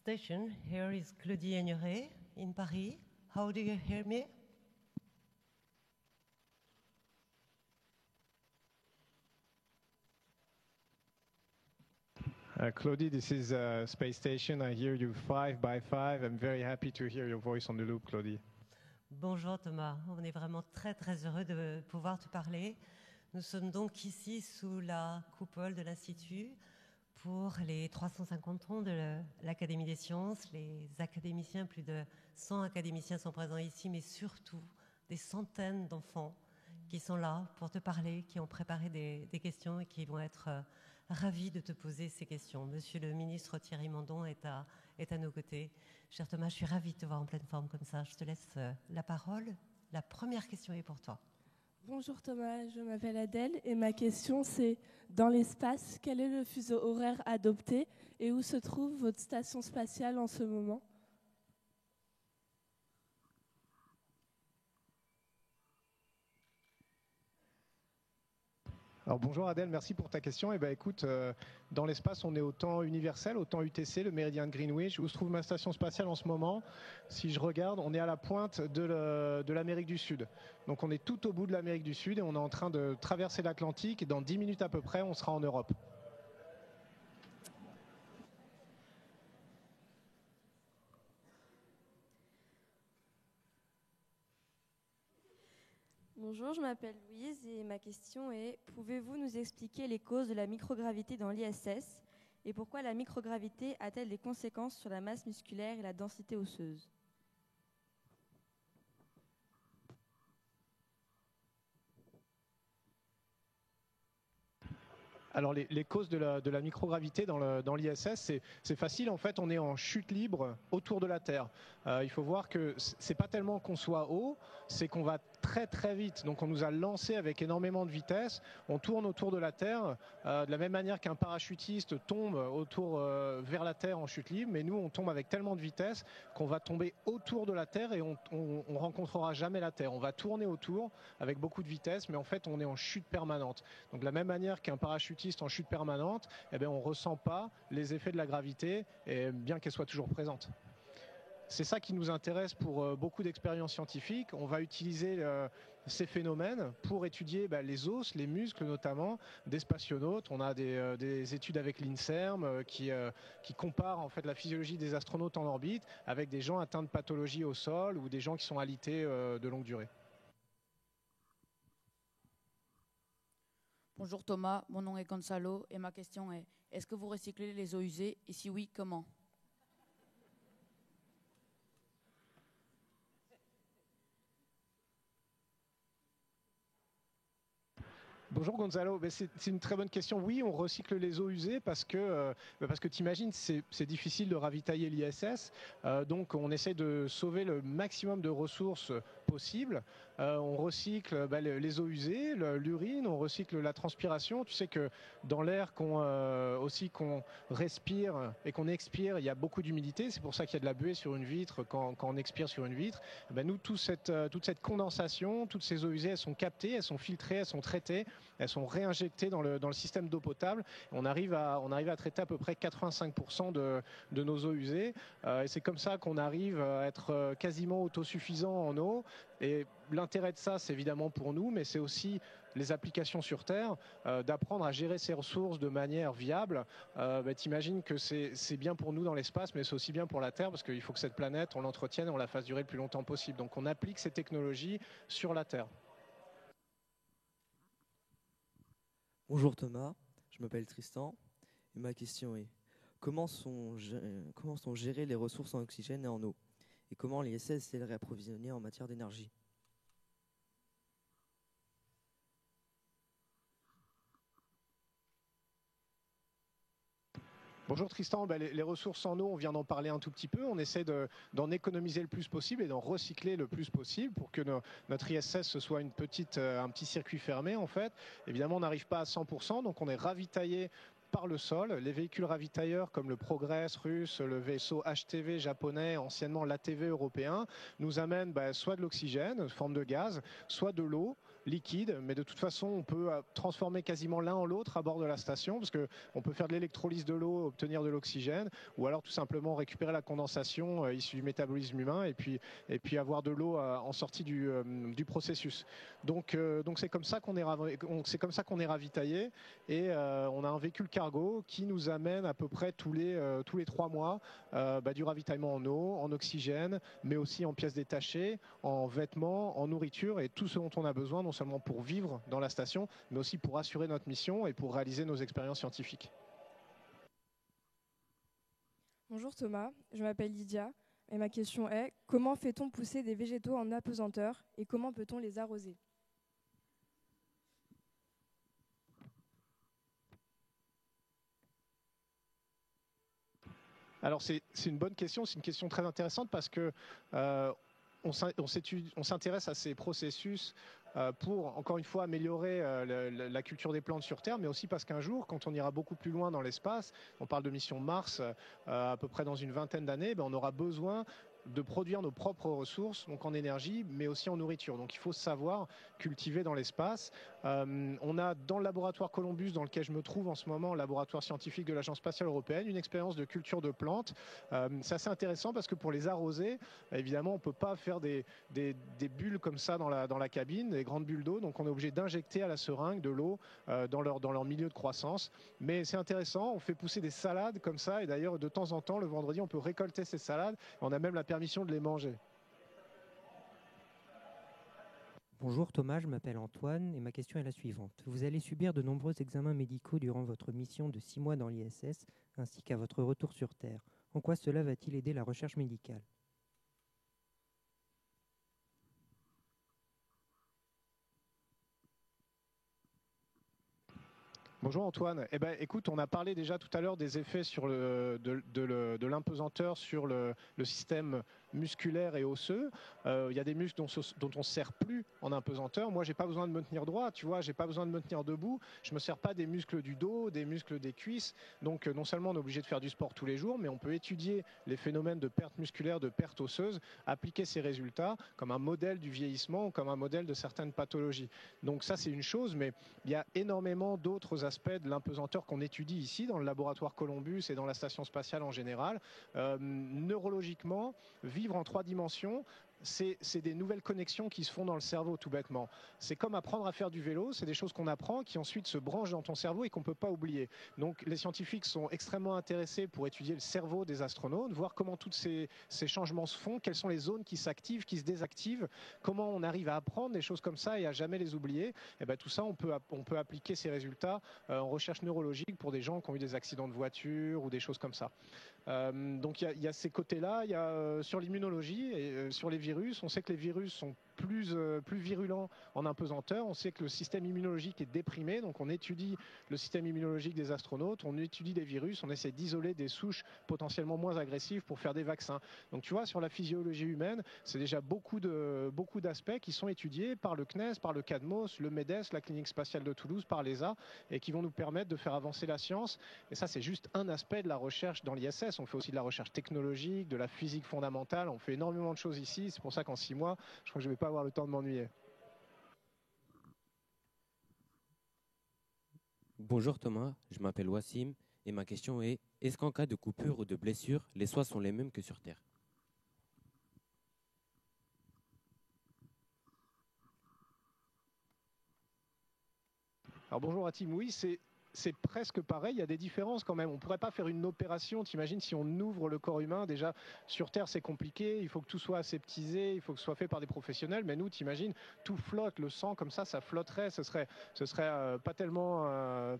station. Here is Claudie Aigneret in Paris. How do you hear me? Claudie, this is Space Station. I hear you 5 by 5. I'm very happy to hear your voice on the loop, Claudie. Bonjour Thomas, on est vraiment très heureux de pouvoir te parler. Nous sommes donc ici sous la coupole de l'Institut pour les 350 ans de l'Académie des sciences. Les académiciens, plus de 100 académiciens sont présents ici, mais surtout des centaines d'enfants qui sont là pour te parler, qui ont préparé des questions et qui vont être ravis de te poser ces questions. Monsieur le ministre Thierry Mandon est à nos côtés. Cher Thomas, je suis ravie de te voir en pleine forme comme ça. Je te laisse la parole. La première question est pour toi. Bonjour Thomas, je m'appelle Adèle et ma question c'est, dans l'espace, quel est le fuseau horaire adopté et où se trouve votre station spatiale en ce moment? Alors bonjour Adèle, merci pour ta question. Écoute, dans l'espace, on est au temps universel, au temps UTC, le méridien de Greenwich. Où se trouve ma station spatiale en ce moment? Si je regarde, on est à la pointe de l'Amérique du Sud. Donc on est tout au bout de l'Amérique du Sud et on est en train de traverser l'Atlantique. Et dans 10 minutes à peu près, on sera en Europe. Bonjour, je m'appelle Louise et ma question est, pouvez-vous nous expliquer les causes de la microgravité dans l'ISS et pourquoi la microgravité a-t-elle des conséquences sur la masse musculaire et la densité osseuse? Alors les causes de la microgravité dans l'ISS, c'est facile. En fait, on est en chute libre autour de la Terre. Il faut voir que c'est pas tellement qu'on soit haut, c'est qu'on va très vite. Donc on nous a lancé avec énormément de vitesse. On tourne autour de la Terre de la même manière qu'un parachutiste tombe vers la Terre en chute libre. Mais nous, on tombe avec tellement de vitesse qu'on va tomber autour de la Terre et on rencontrera jamais la Terre. On va tourner autour avec beaucoup de vitesse, mais en fait, on est en chute permanente. Donc de la même manière qu'un parachutiste en chute permanente, on ne ressent pas les effets de la gravité, et bien qu'elle soit toujours présente. C'est ça qui nous intéresse pour beaucoup d'expériences scientifiques. On va utiliser ces phénomènes pour étudier les os, les muscles notamment, des spationautes. On a des études avec l'INSERM qui comparent en fait la physiologie des astronautes en orbite avec des gens atteints de pathologies au sol ou des gens qui sont alités de longue durée. Bonjour Thomas, mon nom est Gonzalo et ma question est, est-ce que vous recyclez les eaux usées et si oui, comment? Bonjour Gonzalo, c'est une très bonne question. Oui, on recycle les eaux usées parce que tu imagines, c'est difficile de ravitailler l'ISS. Donc on essaie de sauver le maximum de ressources possibles. On recycle les eaux usées, l'urine, on recycle la transpiration. Tu sais que dans l'air qu'on respire et qu'on expire, il y a beaucoup d'humidité. C'est pour ça qu'il y a de la buée sur une vitre quand on expire sur une vitre. Nous, toute cette condensation, toutes ces eaux usées, elles sont captées, elles sont filtrées, elles sont traitées. Elles sont réinjectées dans le système d'eau potable. On arrive à traiter à peu près 85% de nos eaux usées. Et c'est comme ça qu'on arrive à être quasiment autosuffisant en eau. Et l'intérêt de ça, c'est évidemment pour nous, mais c'est aussi les applications sur Terre, d'apprendre à gérer ces ressources de manière viable. T'imagines que c'est bien pour nous dans l'espace, mais c'est aussi bien pour la Terre, parce qu'il faut que cette planète, on l'entretienne et on la fasse durer le plus longtemps possible. Donc on applique ces technologies sur la Terre. Bonjour Thomas, je m'appelle Tristan et ma question est comment sont gérées les ressources en oxygène et en eau et comment l'ISS est réapprovisionné en matière d'énergie? Bonjour Tristan, les ressources en eau, on vient d'en parler un tout petit peu. On essaie d'en économiser le plus possible et d'en recycler le plus possible pour que notre ISS ce soit un petit circuit fermé en fait. Évidemment, on n'arrive pas à 100%, donc on est ravitaillé par le sol. Les véhicules ravitailleurs comme le Progress russe, le vaisseau HTV japonais, anciennement l'ATV européen, nous amènent soit de l'oxygène, forme de gaz, soit de l'eau. liquide, mais de toute façon, on peut transformer quasiment l'un en l'autre à bord de la station, parce qu'on peut faire de l'électrolyse de l'eau, obtenir de l'oxygène, ou alors tout simplement récupérer la condensation issue du métabolisme humain, et puis avoir de l'eau en sortie du processus. Donc c'est comme ça qu'on est ravitaillé, et on a un véhicule cargo qui nous amène à peu près tous les 3 mois du ravitaillement en eau, en oxygène, mais aussi en pièces détachées, en vêtements, en nourriture et tout ce dont on a besoin, non seulement pour vivre dans la station, mais aussi pour assurer notre mission et pour réaliser nos expériences scientifiques. Bonjour Thomas, je m'appelle Lydia et ma question est comment fait-on pousser des végétaux en apesanteur et comment peut-on les arroser? Alors c'est une bonne question, c'est une question très intéressante parce que on s'intéresse à ces processus pour, encore une fois, améliorer la culture des plantes sur Terre, mais aussi parce qu'un jour, quand on ira beaucoup plus loin dans l'espace, on parle de mission Mars à peu près dans une vingtaine d'années, on aura besoin de produire nos propres ressources, donc en énergie, mais aussi en nourriture. Donc il faut savoir cultiver dans l'espace. On a dans le laboratoire Columbus, dans lequel je me trouve en ce moment, laboratoire scientifique de l'Agence spatiale européenne, une expérience de culture de plantes. C'est assez intéressant parce que pour les arroser, évidemment, on ne peut pas faire des bulles comme ça dans la cabine, des grandes bulles d'eau, donc on est obligé d'injecter à la seringue de l'eau dans leur milieu de croissance. Mais c'est intéressant, on fait pousser des salades comme ça, et d'ailleurs de temps en temps, le vendredi, on peut récolter ces salades, on a même la permission de les manger. Bonjour Thomas, je m'appelle Antoine et ma question est la suivante. Vous allez subir de nombreux examens médicaux durant votre mission de 6 mois dans l'ISS ainsi qu'à votre retour sur Terre. En quoi cela va-t-il aider la recherche médicale ? Bonjour Antoine. Écoute, on a parlé déjà tout à l'heure des effets de l'impesanteur sur le système musculaire et osseux. Il y a des muscles dont on ne se sert plus en impesanteur. Moi, j'ai pas besoin de me tenir droit, tu vois, j'ai pas besoin de me tenir debout. Je me sers pas des muscles du dos, des muscles des cuisses. Donc, non seulement on est obligé de faire du sport tous les jours, mais on peut étudier les phénomènes de perte musculaire, de perte osseuse, appliquer ces résultats comme un modèle du vieillissement, comme un modèle de certaines pathologies. Donc ça, c'est une chose, mais il y a énormément d'autres aspects de l'impesanteur qu'on étudie ici dans le laboratoire Columbus et dans la station spatiale en général. Neurologiquement, vivre en 3 dimensions, c'est des nouvelles connexions qui se font dans le cerveau, tout bêtement. C'est comme apprendre à faire du vélo, c'est des choses qu'on apprend qui ensuite se branchent dans ton cerveau et qu'on ne peut pas oublier. Donc les scientifiques sont extrêmement intéressés pour étudier le cerveau des astronautes, voir comment tous ces changements se font, quelles sont les zones qui s'activent, qui se désactivent, comment on arrive à apprendre des choses comme ça et à jamais les oublier. Et tout ça, on peut appliquer ces résultats en recherche neurologique pour des gens qui ont eu des accidents de voiture ou des choses comme ça. Donc il y a ces côtés-là, il y a sur l'immunologie et sur les virus, on sait que les virus sont plus virulents en impesanteur, on sait que le système immunologique est déprimé, donc on étudie le système immunologique des astronautes, on étudie des virus, on essaie d'isoler des souches potentiellement moins agressives pour faire des vaccins. Donc tu vois, sur la physiologie humaine, c'est déjà beaucoup d'aspects qui sont étudiés par le CNES, par le CADMOS, le MEDES, la clinique spatiale de Toulouse, par l'ESA, et qui vont nous permettre de faire avancer la science. Et ça, c'est juste un aspect de la recherche dans l'ISS. On fait aussi de la recherche technologique, de la physique fondamentale, on fait énormément de choses ici. C'est pour ça qu'en 6 mois, je crois que je ne vais pas avoir le temps de m'ennuyer. Bonjour Thomas, je m'appelle Wassim et ma question est-ce qu'en cas de coupure ou de blessure, les soins sont les mêmes que sur Terre? Alors bonjour Atim, oui, c'est presque pareil, il y a des différences quand même. On ne pourrait pas faire une opération, t'imagines si on ouvre le corps humain, déjà sur Terre c'est compliqué, il faut que tout soit aseptisé, il faut que ce soit fait par des professionnels, mais nous t'imagines, tout flotte, le sang comme ça flotterait, ce serait pas tellement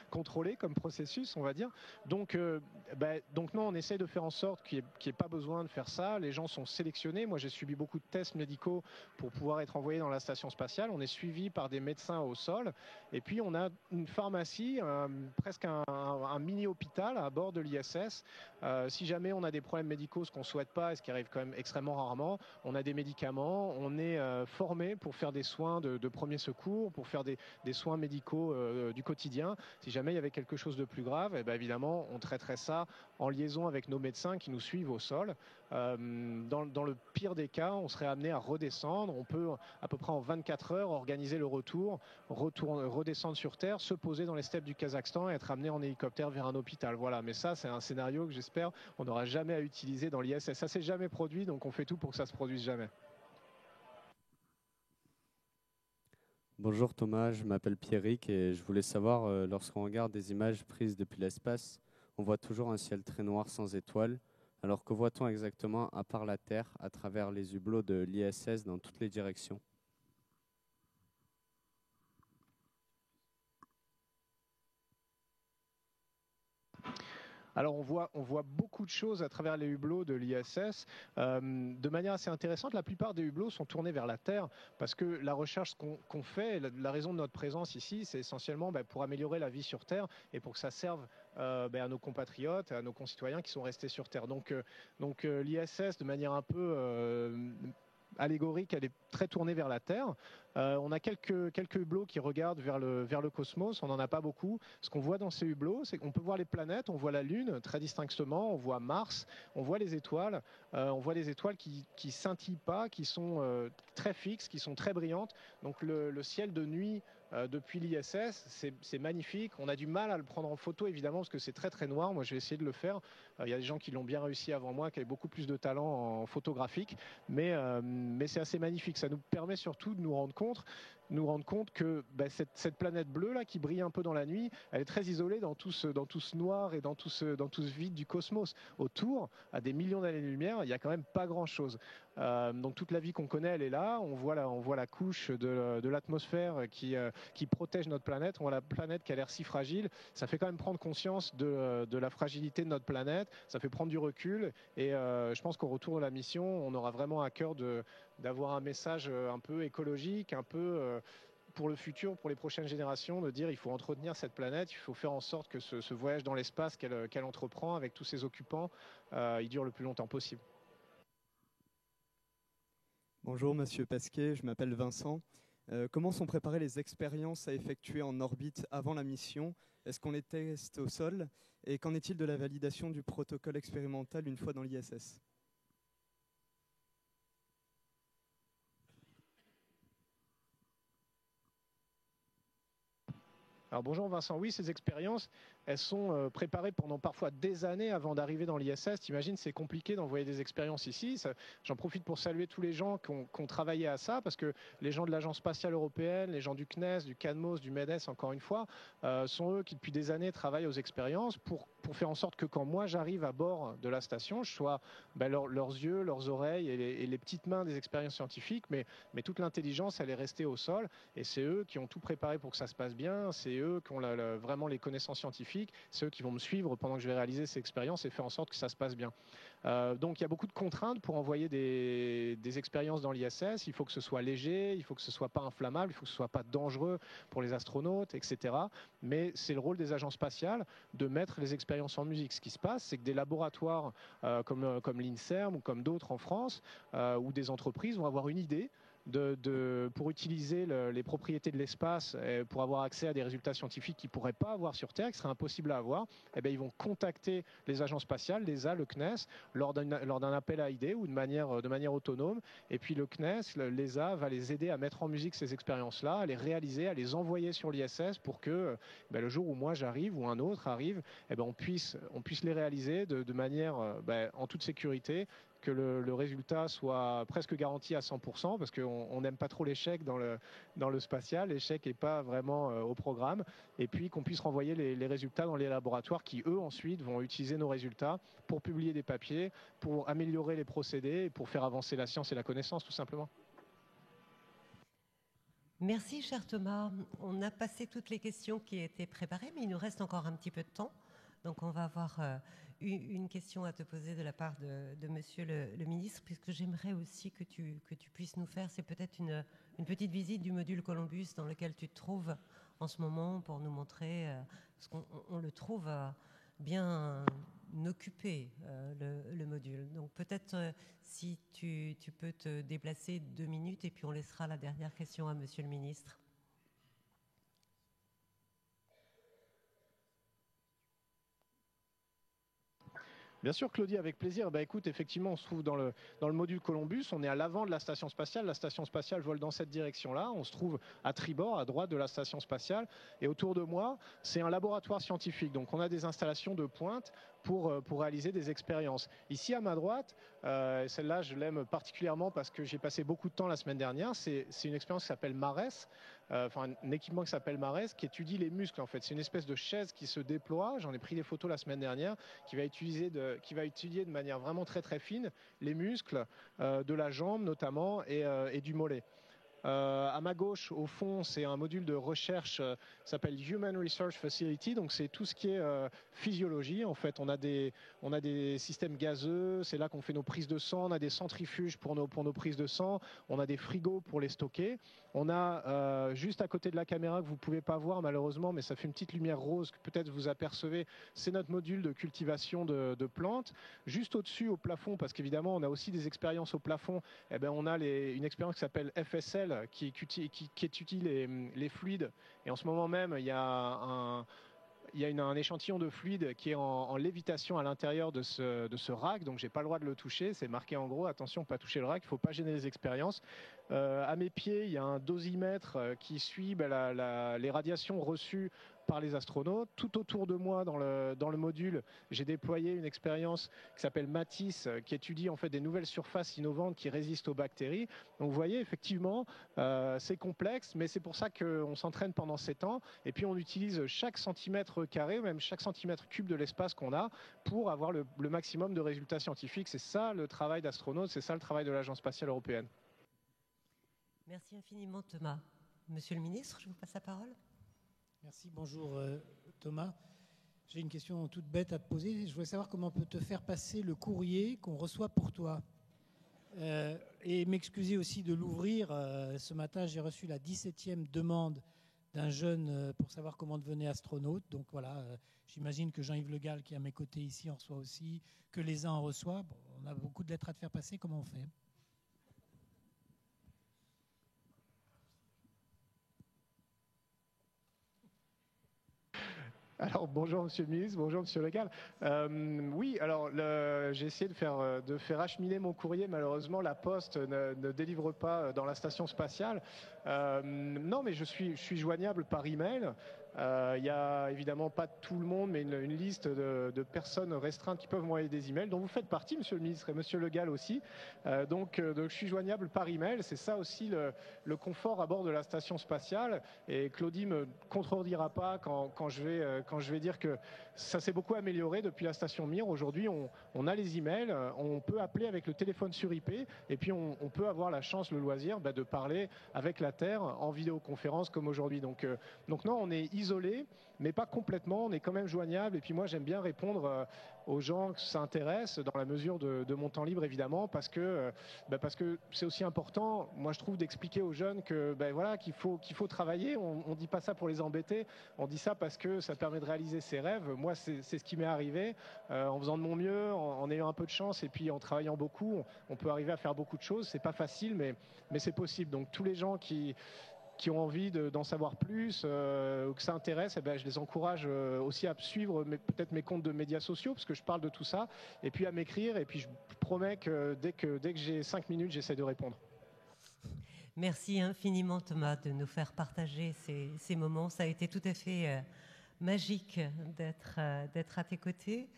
contrôlé comme processus, on va dire. Donc non, on essaie de faire en sorte qu'il n'y ait pas besoin de faire ça, les gens sont sélectionnés, moi j'ai subi beaucoup de tests médicaux pour pouvoir être envoyé dans la station spatiale, on est suivi par des médecins au sol, et puis on a une pharmacie, presque un mini-hôpital à bord de l'ISS. Si jamais on a des problèmes médicaux, ce qu'on ne souhaite pas, et ce qui arrive quand même extrêmement rarement, on a des médicaments, on est formé pour faire des soins de premier secours, pour faire des soins médicaux du quotidien. Si jamais il y avait quelque chose de plus grave, évidemment, on traiterait ça en liaison avec nos médecins qui nous suivent au sol. Dans le pire des cas, on serait amené à redescendre. On peut à peu près en 24 heures organiser le retour, redescendre sur Terre, se poser dans les steppes du Kazakhstan et être amené en hélicoptère vers un hôpital. Voilà, mais ça c'est un scénario que j'espère on n'aura jamais à utiliser dans l'ISS. Ça s'est jamais produit, donc on fait tout pour que ça se produise jamais. Bonjour Thomas, je m'appelle Pierrick et je voulais savoir, lorsqu'on regarde des images prises depuis l'espace, on voit toujours un ciel très noir sans étoiles. Alors que voit-on exactement à part la Terre à travers les hublots de l'ISS dans toutes les directions? Alors on voit beaucoup de choses à travers les hublots de l'ISS. De manière assez intéressante, la plupart des hublots sont tournés vers la Terre parce que la recherche qu'on fait, la raison de notre présence ici, c'est essentiellement pour améliorer la vie sur Terre et pour que ça serve à nos compatriotes, à nos concitoyens qui sont restés sur Terre. Donc l'ISS, de manière un peu allégorique, elle est très tournée vers la Terre. On a quelques hublots qui regardent vers le cosmos, on n'en a pas beaucoup. Ce qu'on voit dans ces hublots, c'est qu'on peut voir les planètes, on voit la Lune très distinctement, on voit Mars, on voit les étoiles qui scintillent pas, qui sont très fixes, qui sont très brillantes. Donc le ciel de nuit depuis l'ISS, c'est magnifique. On a du mal à le prendre en photo évidemment parce que c'est très très noir. Moi je vais essayer de le faire. Il y a des gens qui l'ont bien réussi avant moi, qui avaient beaucoup plus de talent en photographique, mais c'est assez magnifique. Ça nous permet surtout de nous rendre compte que cette planète bleue là qui brille un peu dans la nuit, elle est très isolée dans tout ce noir et dans tout ce vide du cosmos. Autour, à des millions d'années-lumière, il n'y a quand même pas grand-chose. Donc toute la vie qu'on connaît, elle est là. On voit la couche de l'atmosphère qui protège notre planète. On voit la planète qui a l'air si fragile. Ça fait quand même prendre conscience de la fragilité de notre planète. Ça fait prendre du recul. Et je pense qu'au retour de la mission, on aura vraiment à cœur d'avoir un message un peu écologique, un peu pour le futur, pour les prochaines générations, de dire il faut entretenir cette planète, il faut faire en sorte que ce voyage dans l'espace qu'elle entreprend avec tous ses occupants, il dure le plus longtemps possible. Bonjour Monsieur Pasquet, je m'appelle Vincent. Comment sont préparées les expériences à effectuer en orbite avant la mission? Est-ce qu'on les teste au sol? Et qu'en est-il de la validation du protocole expérimental une fois dans l'ISS? Alors bonjour Vincent, oui, ces expériences, elles sont préparées pendant parfois des années avant d'arriver dans l'ISS. T'imagines, c'est compliqué d'envoyer des expériences ici. J'en profite pour saluer tous les gens qui ont travaillé à ça, parce que les gens de l'Agence spatiale européenne, les gens du CNES, du CANMOS, du MEDES, encore une fois, sont eux qui depuis des années travaillent aux expériences pour faire en sorte que quand moi j'arrive à bord de la station, je sois leurs yeux, leurs oreilles et les petites mains des expériences scientifiques, mais toute l'intelligence, elle est restée au sol, et c'est eux qui ont tout préparé pour que ça se passe bien, c'est eux qui ont vraiment les connaissances scientifiques, c'est eux qui vont me suivre pendant que je vais réaliser ces expériences et faire en sorte que ça se passe bien. Donc il y a beaucoup de contraintes pour envoyer des expériences dans l'ISS. Il faut que ce soit léger, il faut que ce soit pas inflammable, il faut que ce soit pas dangereux pour les astronautes, etc. Mais c'est le rôle des agences spatiales de mettre les expériences en musique. Ce qui se passe, c'est que des laboratoires comme l'INSERM ou comme d'autres en France ou des entreprises vont avoir une idée pour utiliser les propriétés de l'espace pour avoir accès à des résultats scientifiques qu'ils ne pourraient pas avoir sur Terre, qui seraient impossibles à avoir. Eh bien, ils vont contacter les agences spatiales, l'ESA, le CNES, lors d'un appel à idées ou de manière autonome. Et puis le CNES, l'ESA, va les aider à mettre en musique ces expériences-là, à les réaliser, à les envoyer sur l'ISS pour que le jour où moi j'arrive ou un autre arrive, on puisse les réaliser de manière en toute sécurité, que le résultat soit presque garanti à 100%, parce qu'on n'aime pas trop l'échec dans le spatial, l'échec n'est pas vraiment au programme, et puis qu'on puisse renvoyer les résultats dans les laboratoires qui, eux, ensuite, vont utiliser nos résultats pour publier des papiers, pour améliorer les procédés, et pour faire avancer la science et la connaissance, tout simplement. Merci, cher Thomas. On a passé toutes les questions qui étaient préparées, mais il nous reste encore un petit peu de temps. Donc, on va avoir une question à te poser de la part de Monsieur le ministre, puisque j'aimerais aussi que tu puisses nous faire, c'est peut-être une petite visite du module Columbus dans lequel tu te trouves en ce moment, pour nous montrer, parce qu'on le trouve bien occupé, le module. Donc peut-être si tu peux te déplacer 2 minutes, et puis on laissera la dernière question à Monsieur le ministre. Bien sûr, Claudie, avec plaisir. Écoute, effectivement, on se trouve dans le module Columbus. On est à l'avant de la station spatiale. La station spatiale vole dans cette direction-là. On se trouve à tribord, à droite de la station spatiale. Et autour de moi, c'est un laboratoire scientifique. Donc, on a des installations de pointe pour réaliser des expériences. Ici, à ma droite, celle-là, je l'aime particulièrement parce que j'ai passé beaucoup de temps la semaine dernière. C'est une expérience qui s'appelle MARES. Un équipement qui s'appelle MARES, qui étudie les muscles en fait. C'est une espèce de chaise qui se déploie, j'en ai pris des photos la semaine dernière, qui va étudier de manière vraiment très très fine les muscles de la jambe notamment et du mollet. À ma gauche, au fond, c'est un module de recherche qui s'appelle Human Research Facility. Donc, c'est tout ce qui est physiologie. En fait, on a des systèmes gazeux. C'est là qu'on fait nos prises de sang. On a des centrifuges pour nos prises de sang. On a des frigos pour les stocker. On a juste à côté de la caméra que vous ne pouvez pas voir malheureusement, mais ça fait une petite lumière rose que peut-être vous apercevez. C'est notre module de cultivation de plantes. Juste au-dessus, au plafond, parce qu'évidemment, on a aussi des expériences au plafond. On a une expérience qui s'appelle FSL, qui étudie les fluides. Et en ce moment même, il y a un échantillon de fluide qui est en lévitation à l'intérieur de ce rack, donc j'ai pas le droit de le toucher. C'est marqué en gros, attention, pas toucher le rack, il faut pas gêner les expériences. À mes pieds, il y a un dosimètre qui suit les radiations reçues par les astronautes. Tout autour de moi, dans le module, j'ai déployé une expérience qui s'appelle Matisse, qui étudie en fait des nouvelles surfaces innovantes qui résistent aux bactéries. Donc vous voyez, effectivement, c'est complexe, mais c'est pour ça qu'on s'entraîne pendant 7 ans. Et puis on utilise chaque centimètre carré, même chaque centimètre cube de l'espace qu'on a, pour avoir le maximum de résultats scientifiques. C'est ça le travail d'astronaute, c'est ça le travail de l'Agence spatiale européenne. Merci infiniment, Thomas. Monsieur le ministre, je vous passe la parole. Merci, bonjour Thomas. J'ai une question toute bête à te poser. Je voulais savoir comment on peut te faire passer le courrier qu'on reçoit pour toi. Et m'excuser aussi de l'ouvrir. Ce matin, j'ai reçu la 17e demande d'un jeune pour savoir comment devenir astronaute. Donc voilà, j'imagine que Jean-Yves Le Gall, qui est à mes côtés ici, en reçoit aussi, que les uns en reçoivent. Bon, on a beaucoup de lettres à te faire passer. Comment on fait ? Alors bonjour Monsieur le ministre, bonjour Monsieur Le Gall. Oui, alors j'ai essayé de faire acheminer mon courrier. Malheureusement, la Poste ne délivre pas dans la station spatiale. Non, mais je suis joignable par email. Il n'y a évidemment pas tout le monde, mais une liste de personnes restreintes qui peuvent m'envoyer des emails, dont vous faites partie, Monsieur le ministre, et Monsieur Le Gall aussi. Donc je suis joignable par email. C'est ça aussi le confort à bord de la station spatiale. Et Claudie me contredira pas quand je vais dire que ça s'est beaucoup amélioré depuis la station Mir. Aujourd'hui, on a les emails, on peut appeler avec le téléphone sur IP, et puis on peut avoir la chance, le loisir, de parler avec la Terre en vidéoconférence comme aujourd'hui. Donc non, on est isolé, mais pas complètement, on est quand même joignable. Et puis moi, j'aime bien répondre aux gens que ça intéresse, dans la mesure de mon temps libre, évidemment, parce que c'est aussi important, moi je trouve, d'expliquer aux jeunes que voilà, qu'il faut travailler. On dit pas ça pour les embêter, on dit ça parce que ça permet de réaliser ses rêves. Moi, c'est ce qui m'est arrivé, en faisant de mon mieux, en ayant un peu de chance, et puis en travaillant beaucoup, on peut arriver à faire beaucoup de choses. C'est pas facile, mais c'est possible. Donc tous les gens qui ont envie d'en savoir plus, ou que ça intéresse, je les encourage aussi à suivre peut-être mes comptes de médias sociaux, parce que je parle de tout ça, et puis à m'écrire, et puis je promets que dès que j'ai 5 minutes, j'essaie de répondre. Merci infiniment, Thomas, de nous faire partager ces moments. Ça a été tout à fait magique d'être à tes côtés.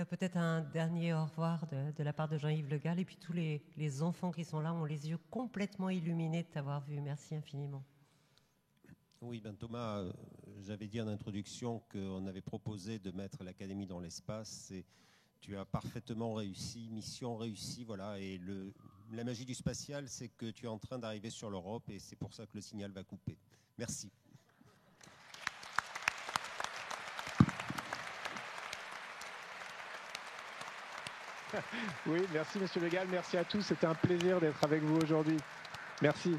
Peut-être un dernier au revoir de la part de Jean-Yves Le Gall, et puis tous les enfants qui sont là ont les yeux complètement illuminés de t'avoir vu. Merci infiniment. Oui, Thomas, j'avais dit en introduction qu'on avait proposé de mettre l'Académie dans l'espace, et tu as parfaitement réussi, mission réussie, voilà. Et la magie du spatial, c'est que tu es en train d'arriver sur l'Europe, et c'est pour ça que le signal va couper. Merci. Oui, merci Monsieur Le Gall, merci à tous, c'était un plaisir d'être avec vous aujourd'hui. Merci.